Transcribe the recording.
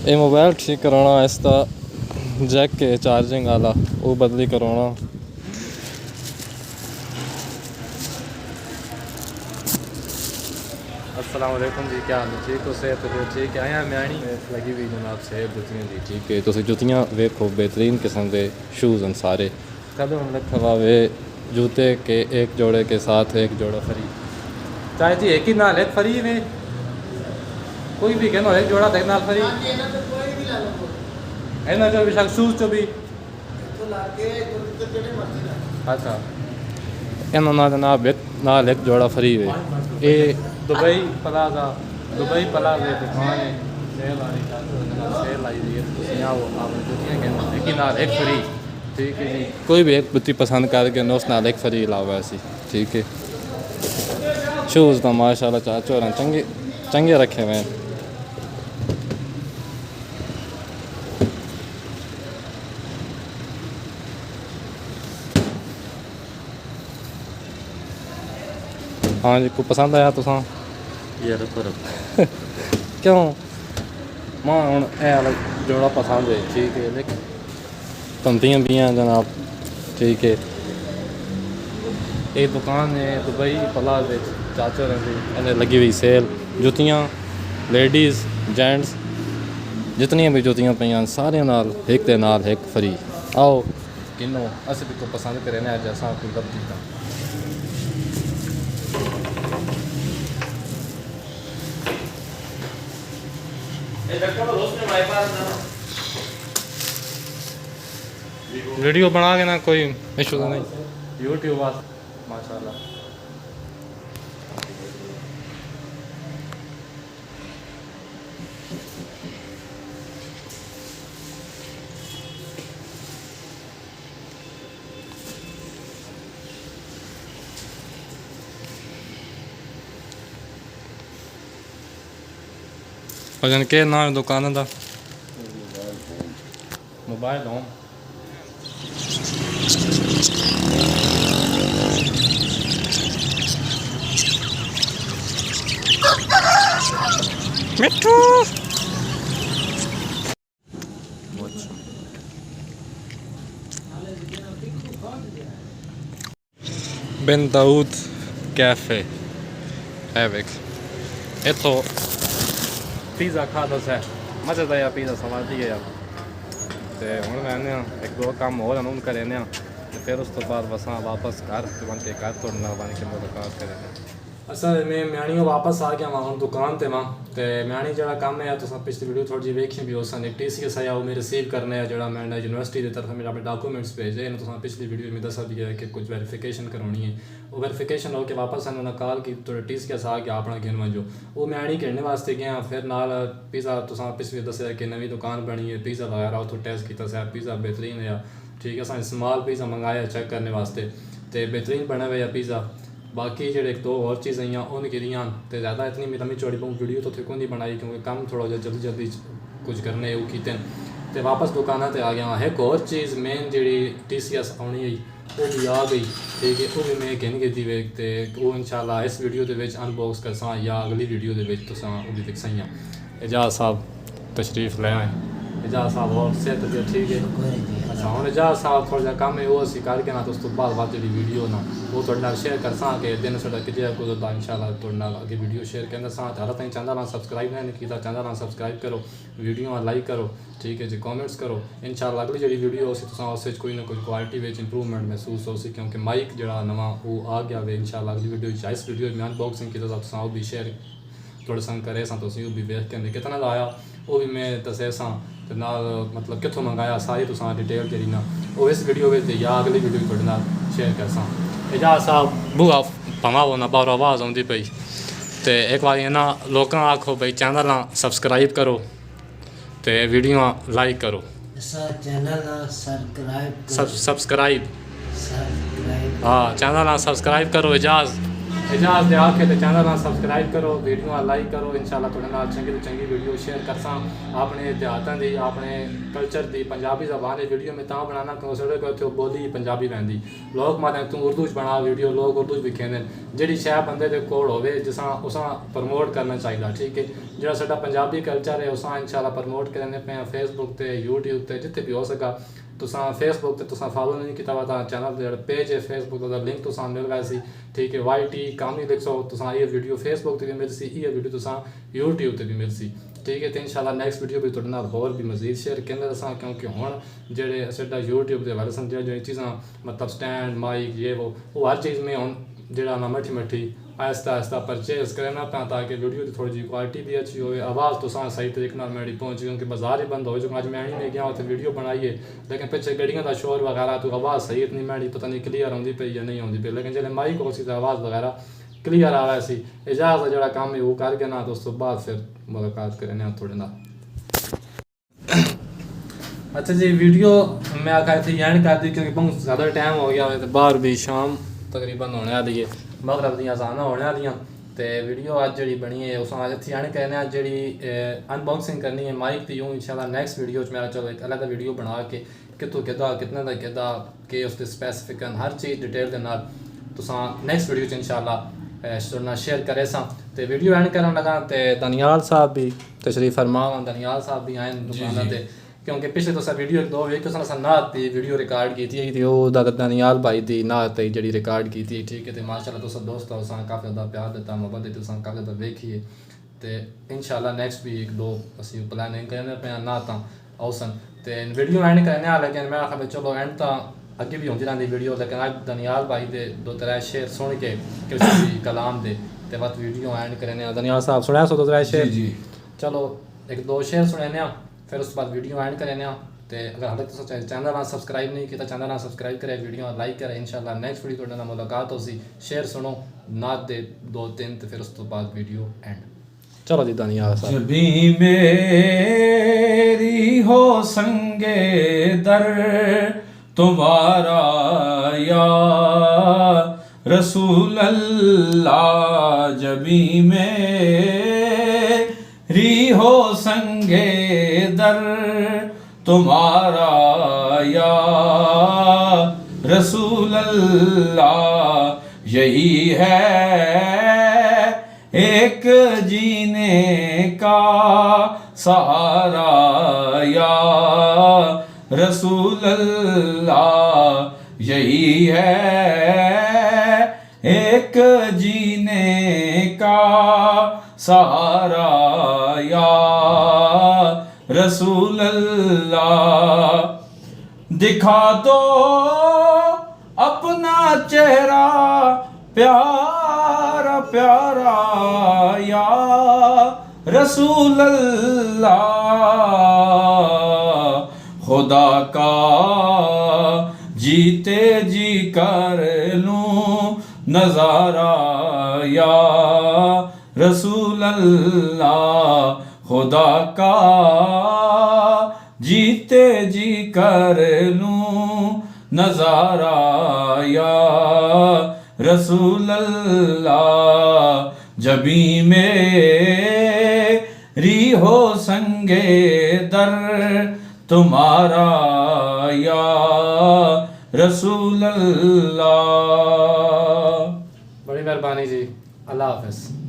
ये मोबाइल ठीक कराना इसका जैक के चार्जिंग वाला वो बदली कराना। अस्सलाम वालेकुम जी, क्या हाल है? ठीक हो? सेहत जो ठीक है? आया म्याणी लगी हुई जनाब सेहत जुतियाँ दी ठीक है। तुम जुतियाँ वेखो बेहतरीन किस्म के शूज़ हैं सारे। कल हम रखा हुआ वे जूते के एक जोड़े के साथ एक जोड़ा फ्री। चाहे जी एक ही नाल एक फ्री में कोई भी कहना एक जोड़ा देख नाल फ्री है ना, जो बेशक शूज़ जो भी अच्छा इन्होंने जनाब नाल एक जोड़ा फ्री वे। ये दुबई प्लाजा दुकान है सेल आई हुई है। वो आप जुतियाँ कहना एक ही नाल एक फ्री ठीक है जी। कोई भी एक जुती पसंद करके उस नाल एक फ्री लावा ऐसी ठीक है। शूज़ तो माशाल्लाह चाचो और चंगे चंगे रखे हुए हैं। हाँ जी, को पसंद आया तुसा यार पर क्यों मां हूँ ए जोड़ा पसंद है ठीक है। लेकिन पंतियाँ भी हैं जनाब ठीक है। ये दुकान है दुबई प्लाजा चाचो रही लगी हुई सेल जुतियाँ लेडीज़ जेंट्स जितनियाँ भी जुतियाँ पई सारे नाल एक दे नाल एक फ्री। आओ किनो अस भी को पसंद करें अज असा कोई गलती का वीडियो बना के ना कोई इशू तो नहीं यूट्यूब माशाल्लाह। भजन के नाम दुकान का मोबाइल होम मिट्टू बिन दाऊद कैफे है वेख इतो पिज़्ज़ा खाता है मज़ेदार या पिज़्ज़ा समझ ही गया। तो हूँ मैं एक दो काम होर हैं उन करें फिर उस तो बाद बस वापस घर बन के घर तोड़ना बन के मुलाकात करें। असल मैं म्याणियों वापस आ गया वहाँ दुकान ते वहाँ तो म्याणी जरा काम है तो पिछली वीडियो थोड़ी जी वेखी भी उस एक TCS आया वो मैं रिसीव करने जो मैं यूनिवर्सिटी की तरफ मेरे अपने डॉक्यूमेंट्स भेजे तो पिछली वीडियो में दसा भी है कि कुछ वेरीफिकेशन करवानी है। वो वेरीफिकेशन होकर वापस उन्होंने कॉल की तो TCS आ गया अपना गिन वजो वो म्याणी खेलने वास्ते गया फिर नाल पिज़्ज़ा तो पिछली दसिया कि नवी दुकान बनी है पिज़्ज़ा वगैरह उतो टेस्ट किया पिज़्ज़ा बेहतरीन है ठीक है। अस स्मॉल पिज़्ज़ा मंगाया चेक करने वास्ते तो बेहतरीन बना हुआ पिज़्ज़ा। बाकी जो एक दो और चीज़ आई उन गिरियाँ तो ज़्यादा इतनी लम्बी चौड़ी वीडियो तो थिको नहीं बनाई क्योंकि कम थोड़ा जहा जल्दी कुछ करने वो किते तो वापस दुकान पर आ गया। एक और चीज़ मेन जी TCS आनी है वो भी आ गई ठीक है। वो भी मैं कहनी की वे तो इंशाल्लाह इस वीडियो के अनबॉक्स करसा या अगली वीडियो के वो भी दिखसा। एजाज साहब तशरीफ़ ले आए। एजाज साहब और सेहत भी ठीक है। अच्छा हम एजाज साहब थोड़ा जहा काम है वो असी करके ना तो उस तो बाद जी वीडियो ना वो थोड़े शेयर करसा कि दिन साढ़ा कि गुजरता इंशाल्लाह थोड़े अगे वीडियो शेयर करना सा हाल तीन चैनल सबसक्राइब नहीं किया चैनल सबसक्राइब करो वीडियो लाइक करो ठीक है जी कॉमेंट्स करो इंशाल्लाह अगली जी वीडियो उस कोई ना कोई क्वालिटी में इंप्रूवमेंट महसूस हो क्योंकि माइक जो नवा वो आ गया वे इंशाल्लाह अगली वीडियो इस वीडियो में अनबॉक्सिंग की वो भी शेयर थोड़े संग करे वो भी वेख के कितना का आया वो भी मैं दसे सा नाल मतलब कितों मंगाया सारी तो डिटेल जी ना वो इस वीडियो में या अगली वीडियो थोड़े नाल शेयर कर सा। एजाज साहब बुआ भवावो ना बाहर आवाज़ आती पई तो एक बार ना लोगों आखो भाई चैनल सबसक्राइब करो तो वीडियो लाइक करो सब्सक्राइब हाँ चैनल सबसक्राइब करो एजाज इजाज़त दे आके तो चैनल ना सब्सक्राइब करो, वीडियो लाइक करो। इंशाल्लाह तुहाडे नाल चंगी तो चंगी वीडियो शेयर करसां अपने देहातां दी, अपने कल्चर दी। पंजाबी ज़बान वीडियो में तां बनाना क्योंकि साढ़े कोल उत्थे बोली पंजाबी रहिंदी। लोग माने तू उर्दू च बना वीडियो, लोग उर्दू च विखेंदे। जिहड़ी शै बंदे दे कोल होवे जिसां उसां प्रमोट करना चाहिए, ठीक है। जिहड़ा साडा पंजाबी कल्चर है उसां इंशाल्लाह प्रमोट करने पे फेसबुक ते, यूट्यूब ते, जिथे भी हो सका। तुसां फेसबुक ते तुसां फॉलो नहीं किया हुआ, चैनल का पेज है फेसबुक का लिंक तुसां मिल वैसी, ठीक है। YT कामी लिखो तुसां ये वीडियो फेसबुक ते भी मिलसी, ये वीडियो तुसां यूट्यूब ते भी मिलसी, ठीक है। तो इंशाल्लाह नेक्स्ट वीडियो भी तुहाडे नाल होर भी मजीद शेयर करने दसां, क्योंकि हुण जेह्ड़े साडा यूट्यूब दे हवाले समझ जो चीज़ां मतलब स्टैंड माइक ये वो हर चीज़ में हुण जेह्ड़ा ना मट्ठी मट्ठी आहिस्ता आहिस्ता परचेज करना पां, ताकि वीडियो की थोड़ी जी क्वालिटी भी अच्छी हो, आवाज़ तो सही तरीके नाल मेरी पहुँचे। क्योंकि बाजार ही बंद हो चुका, अज मैं ही नहीं गया उत्थे वीडियो बनाइए, लेकिन पिछले गड्डियों का शोर वगैरह तो आवाज़ सही इतनी मैडी पता नहीं क्लीयर आती पई या नहीं आती पई, लेकिन जो माइक हो सी तो आवाज़ वगैरह क्लीयर आ वैसी। इजाज़त जो काम है वो करके ना, तो उस तो बाद फिर मुलाकात करें थोड़े ना। अच्छा जी, वीडियो मैं आखा थी एंड कर दी क्योंकि बहुत ज़्यादा टाइम हो गया, तो बाहर भी शाम तकरीबन होने वाली है, मगरब दी अज़ानां होने वालियां। तो वीडियो अज जी बनी है उस अज इतनी एंड करने जी अनबॉक्सिंग करनी है माइक की। यूँ इंशाल्लाह नेक्स्ट वीडियो मेरा चलो एक अलग वीडियो बना के कितों किदा कितने का किदा के उसके स्पैसिफिकन हर चीज़ डिटेल के नाल तुसां नेक्स्ट वीडियो इंशाल्लाह शेयर करे सा। तो वीडियो एंड करन लगा तो दनियाल साहब भी तशरीफ फरमा, दनियाल साहब भी आए दुकान पर, क्योंकि पिछले तो वीडियो दो वीक नात की वीडियो रिकॉर्ड की थी, वो दनियाल भाई की नात जी रिकॉर्ड की थी, ठीक है। तो माशाल्लाह तुम दोस्त हो काफ़ी ज़्यादा प्यार दिता, मोहब्बत दी, काफ़ी ज़्यादा देखिए। तो इंशाल्लाह नेक्स्ट भी एक दो असी प्लानिंग करने पे नात औसन तो वीडियो एंड करने आ, लेकिन मैं आखा चलो एंड तो अगे भी होती रहती वीडियो, लेकिन अज दनियाल भाई के दो त्रै शेर सुन के किसी कलाम दे तो बस वीडियो एंड करने। दनियाल साहब सुनया सो दो त्रै शेर? जी चलो एक दो शेर सुने, फिर उसके बाद वीडियो एंड करें। तो अगर हाले तो चैनल सब्सक्राइब नहीं किया, चैनल सब्सक्राइब करें, वीडियो लाइक करें। इंशाल्लाह नेक्स्ट वीडियो तुहाडे नाल मुलाकात होसी। शेयर सुनो नात दे दो तीन, तो फिर उस तो बाद वीडियो एंड। चलो जी दनियाल साहब। जबी मेरी हो संगे दर तुम्हारा या रसूल अल्लाह, जबी मेरी हो संगे दर तुम्हारा या रसूल अल्लाह, यही है एक जीने का सहारा या रसूल अल्लाह, यही है एक जीने का सहारा या रसूल अल्लाह। दिखा दो अपना चेहरा प्यारा प्यारा या रसूल अल्लाह, खुदा का जीते जी कर लूं नजारा या रसूल अल्लाह, खुदा का जीते जी कर लूं नजारा या रसूल अल्लाह, जबी मेरी हो संगे दर तुम्हारा या रसूल अल्लाह। बड़ी मेहरबानी जी, अल्लाह हाफ़िज़।